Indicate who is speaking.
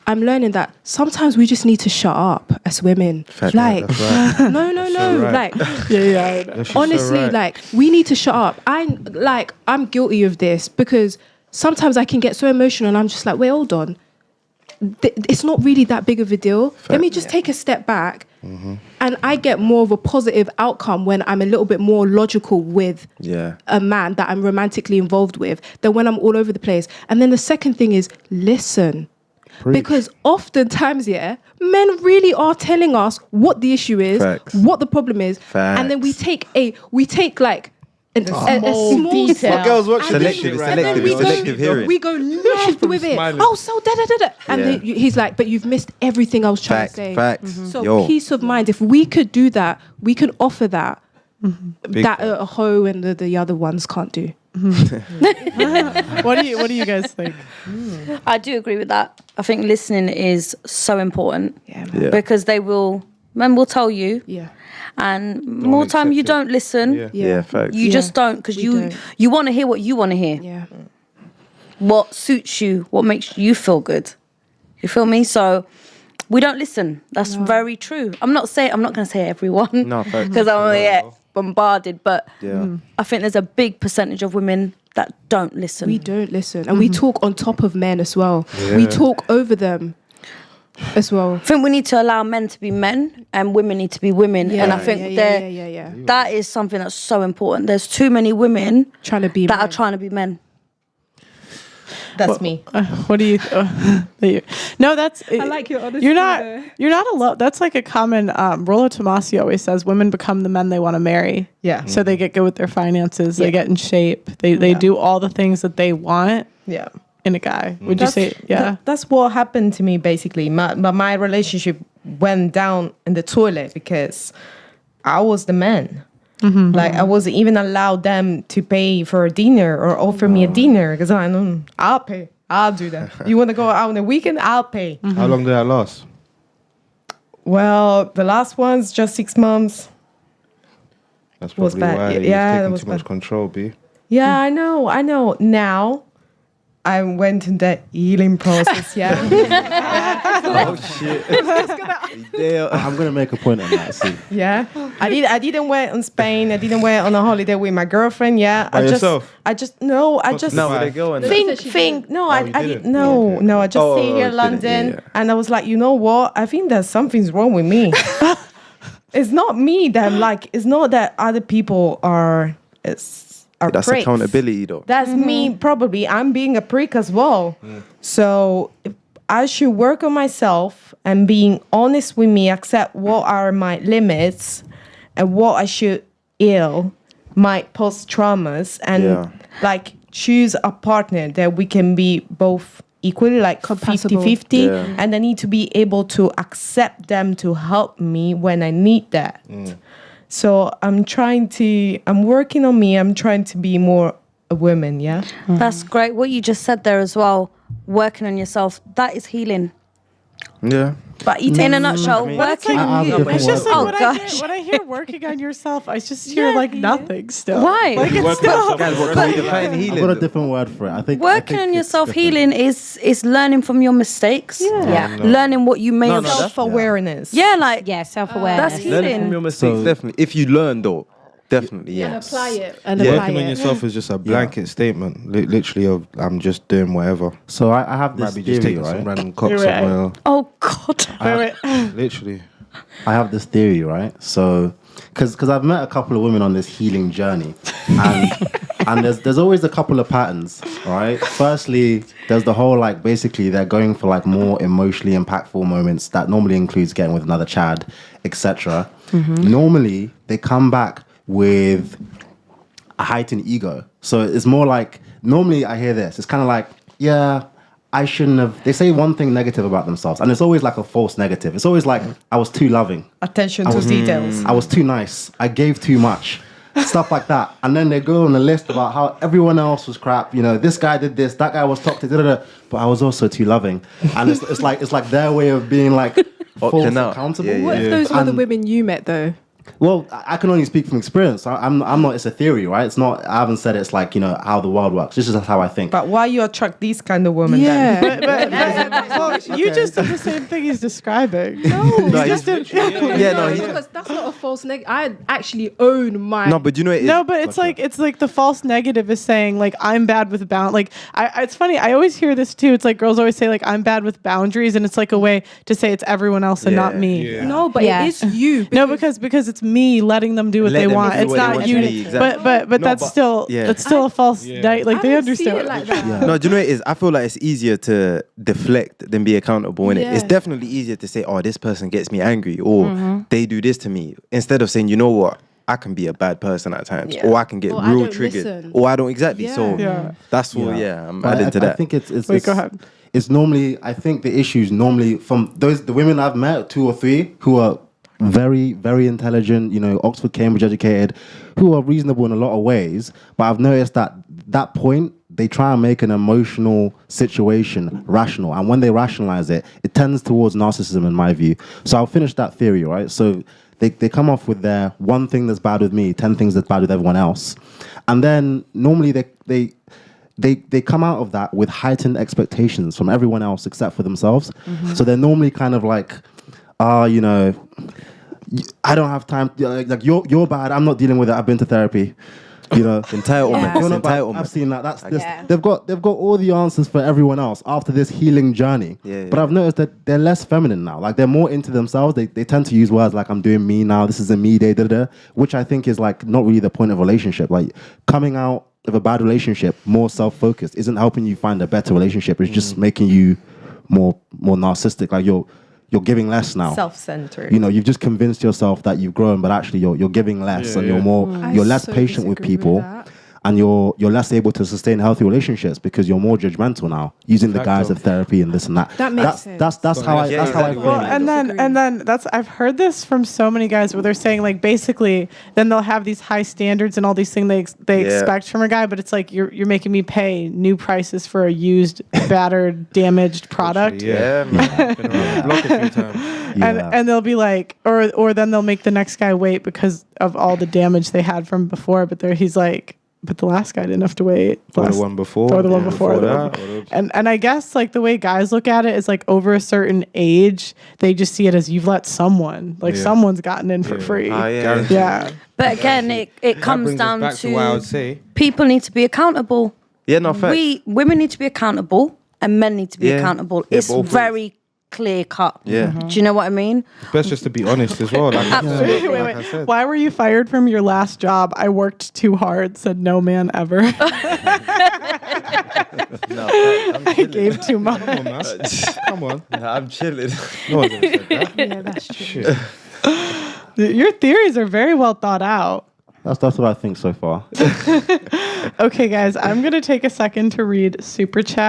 Speaker 1: I'm learning that sometimes we just need to shut up as women.
Speaker 2: Fact,
Speaker 1: like,
Speaker 2: that's right.
Speaker 1: no.
Speaker 2: right.
Speaker 1: Like, honestly,
Speaker 2: right.
Speaker 1: like, we need to shut up. I'm guilty of this because sometimes I can get so emotional and I'm just like, wait, hold on. It's not really that big of a deal. Let me just take a step back. And I get more of a positive outcome when I'm a little bit more logical with a man that I'm romantically involved with than when I'm all over the place. And then the second thing is listen. Preach. Because oftentimes, men really are telling us what the issue is, what the problem is, and then we take like a small
Speaker 3: detail.
Speaker 2: My girls watching
Speaker 1: selective
Speaker 2: hearing.
Speaker 1: We go left with it. Oh, so da. And then he's like, but you've missed everything I was trying to say.
Speaker 2: Facts.
Speaker 1: So peace of mind. If we could do that, we can offer that. That a hoe and the other ones can't do.
Speaker 4: What do you guys think?
Speaker 3: I do agree with that. I think listening is so important.
Speaker 1: Yeah.
Speaker 3: Because men will tell you.
Speaker 1: Yeah.
Speaker 3: And more time you don't listen.
Speaker 2: Yeah, facts.
Speaker 3: You just don't, because you want to hear what you want to hear.
Speaker 1: Yeah.
Speaker 3: What suits you, what makes you feel good. You feel me? So we don't listen. That's very true. I'm not going to say everyone. No, because I'm get bombarded. But I think there's a big percentage of women that don't listen.
Speaker 1: We don't listen. And we talk on top of men as well. Yeah. We talk over them as well.
Speaker 3: I think we need to allow men to be men and women need to be women. And I think that is something that's so important. There's too many women are trying to be men.
Speaker 4: That's me. What do you? No, that's.
Speaker 1: I like your honesty.
Speaker 4: You're not alone. That's like a common. Rollo Tomasi always says women become the men they want to marry.
Speaker 5: Yeah.
Speaker 4: So they get good with their finances. They get in shape. They do all the things that they want.
Speaker 5: Yeah.
Speaker 4: In a guy, would you say? Yeah.
Speaker 5: That's what happened to me basically. My relationship went down in the toilet because I was the man. Mm-hmm. Like I wasn't even allowed them to pay for a dinner or offer me a dinner because I'll pay. I'll do that. You want to go out on the weekend? I'll pay.
Speaker 2: Mm-hmm. How long did that last?
Speaker 5: Well, the last one's just 6 months.
Speaker 2: That's probably why you're taking too much control, B.
Speaker 5: Yeah, I know. Now I went in that healing process,
Speaker 2: Oh shit!
Speaker 6: I'm gonna make a point on that. See.
Speaker 5: Yeah, I didn't went on Spain. I didn't went on a holiday with my girlfriend. Yeah,
Speaker 2: By yourself?
Speaker 5: I just no. I just
Speaker 2: no. Where they going?
Speaker 5: Think. No, I
Speaker 2: didn't.
Speaker 5: No. I just stayed here in London, and I was like, you know what? I think that something's wrong with me. It's not me that it's not that other people are.
Speaker 2: That's
Speaker 5: pricks.
Speaker 2: Accountability, though.
Speaker 5: That's me, probably. I'm being a prick as well. So I should work on myself and being honest with me, accept what are my limits and what I should heal, my post-traumas, and choose a partner that we can be both equally, like 50-50. And I need to be able to accept them to help me when I need that. So I'm working on me. I'm trying to be more a woman, yeah?
Speaker 3: That's great. What you just said there as well, working on yourself, that is healing.
Speaker 2: Yeah.
Speaker 3: But in a nutshell, working on you.
Speaker 4: It's just like when I hear working on yourself, I just hear nothing still.
Speaker 3: Why?
Speaker 4: Like it's still.
Speaker 6: I've got a different word for it. I think
Speaker 3: working on yourself, healing is learning from your mistakes.
Speaker 5: Yeah.
Speaker 3: Learning what you may have.
Speaker 5: Self-awareness.
Speaker 3: Yeah,
Speaker 7: self-awareness.
Speaker 3: That's healing.
Speaker 2: Learning from your mistakes, definitely. If you learn, though. Definitely, yeah.
Speaker 1: And apply it.
Speaker 2: Working on yourself is just a blanket statement, literally of I'm just doing whatever.
Speaker 6: So I have this
Speaker 2: Might be
Speaker 6: theory,
Speaker 2: just taking
Speaker 6: right?
Speaker 2: some random cock somewhere.
Speaker 3: Oh God!
Speaker 2: Literally,
Speaker 6: I have this theory, right? So, because I've met a couple of women on this healing journey, and there's always a couple of patterns, right? Firstly, there's the whole basically they're going for more emotionally impactful moments that normally includes getting with another Chad, etc. Normally they come back with a heightened ego. So it's more normally I hear this. It's kind of I shouldn't have. They say one thing negative about themselves, and it's always a false negative. It's always I was too loving.
Speaker 5: Attention to details.
Speaker 6: I was too nice. I gave too much. Stuff like that. And then they go on a list about how everyone else was crap. This guy did this, that guy was toxic, but I was also too loving. And it's like their way of being false accountable.
Speaker 1: What if those were the women you met though?
Speaker 6: Well, I can only speak from experience. I'm not. It's a theory, right? It's not. I haven't said it's like how the world works. This is how I think.
Speaker 5: But why you attract these kind of women then?
Speaker 4: You just did the same thing he's describing.
Speaker 1: No,
Speaker 2: he's
Speaker 1: because that's not a false negative. I actually own my.
Speaker 2: No, but you know it is.
Speaker 4: No, but it's like the false negative is saying like I'm bad with Like it's funny. I always hear this too. It's like girls always say like I'm bad with boundaries, and it's like a way to say it's everyone else and not me.
Speaker 1: Yeah. No, but it is you.
Speaker 4: Because it's me letting them do what they want. It's not you. But that's still a false. Like they understand.
Speaker 1: Like that.
Speaker 2: No, do you know what it is? I feel like it's easier to deflect than be accountable, innit? It's definitely easier to say, oh, this person gets me angry, or they do this to me, instead of saying, you know what, I can be a bad person at times, or I can get real triggered, or I don't exactly. So that's what. I'm adding to that.
Speaker 6: I think it's
Speaker 4: Wait, go ahead.
Speaker 6: It's normally. I think the issues normally from the women I've met, 2 or 3 who are very, very intelligent, Oxford, Cambridge educated, who are reasonable in a lot of ways. But I've noticed that point, they try and make an emotional situation rational. And when they rationalize it, it tends towards narcissism in my view. So I'll finish that theory, right? So they come off with their one thing that's bad with me, 10 things that's bad with everyone else. And then normally they come out of that with heightened expectations from everyone else except for themselves. Mm-hmm. So they're normally kind of like, I don't have time. Like you're bad. I'm not dealing with it. I've been to therapy. Entitlement. You're not bad. I've seen that. That's this. They've got all the answers for everyone else after this healing journey. But I've noticed that they're less feminine now. Like they're more into themselves. They tend to use words like I'm doing me now. This is a me day, which I think is like not really the point of a relationship. Like coming out of a bad relationship, more self-focused, isn't helping you find a better relationship. It's just making you more narcissistic. Like you're giving less now.
Speaker 5: Self-centered.
Speaker 6: You've just convinced yourself that you've grown, but actually you're giving less, and you're less patient with people, and you're less able to sustain healthy relationships because you're more judgmental now, using the guise of therapy and this and that.
Speaker 1: That makes sense.
Speaker 6: That's how I
Speaker 4: Well, and then I've heard this from so many guys where they're saying like basically then they'll have these high standards and all these things they expect from a guy, but it's like you're making me pay new prices for a used, battered, damaged product.
Speaker 2: Man. Been around the block a few times.
Speaker 4: And they'll be like, or then they'll make the next guy wait because of all the damage they had from before, but he's like, but the last guy didn't have to wait.
Speaker 2: Or the one before.
Speaker 4: Or the one before that. And I guess like the way guys look at it is like over a certain age, they just see it as you've let someone, someone's gotten in for free. Yeah.
Speaker 3: But again, it comes down
Speaker 2: to what I would say.
Speaker 3: People need to be accountable.
Speaker 2: Yeah, no, facts.
Speaker 3: Women need to be accountable and men need to be accountable. It's very clear cut.
Speaker 2: Yeah.
Speaker 3: Do you know what I mean?
Speaker 2: It's best just to be honest as well.
Speaker 3: Absolutely.
Speaker 4: Wait.
Speaker 2: I said.
Speaker 4: Why were you fired from your last job? I worked too hard, said no man ever.
Speaker 2: No,
Speaker 4: I gave too much.
Speaker 2: Come on, man. Come on.
Speaker 7: I'm chilling.
Speaker 2: No one's ever said that.
Speaker 1: Yeah, that's true.
Speaker 2: Shit.
Speaker 4: Your theories are very well thought out.
Speaker 6: That's what I think so far.
Speaker 4: Okay, guys, I'm going to take a second to read Super Chat.